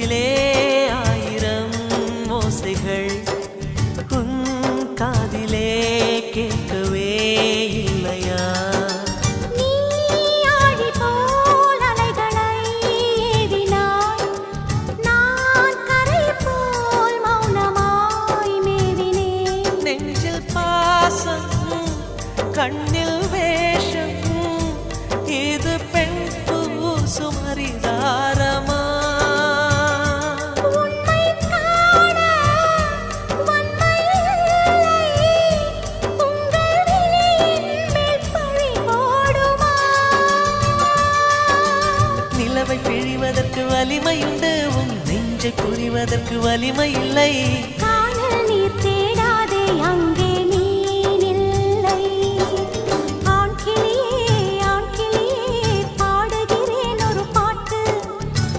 நெஞ்சிலே ஆயிரம் ஓசைகள் உன் காதிலே கேட்கவே இல்லையா? நீ ஆழி போல் அலைகளை ஏவினாய், நான் கரை போல் மௌனமாய் மேவினேன். நெஞ்சில் பாசம் கண்ணில் வேஷம் இது பெண் பூசும் அரிதாரமா? உன்னை காண வன்மை இல்லை, உங்கள் விழியின் மேல் பழி போடுமா? நிலவை பிழிவதற்கு வலிமையுண்டு, உன் நெஞ்சை புரிவதற்கு வலிமை இல்லை.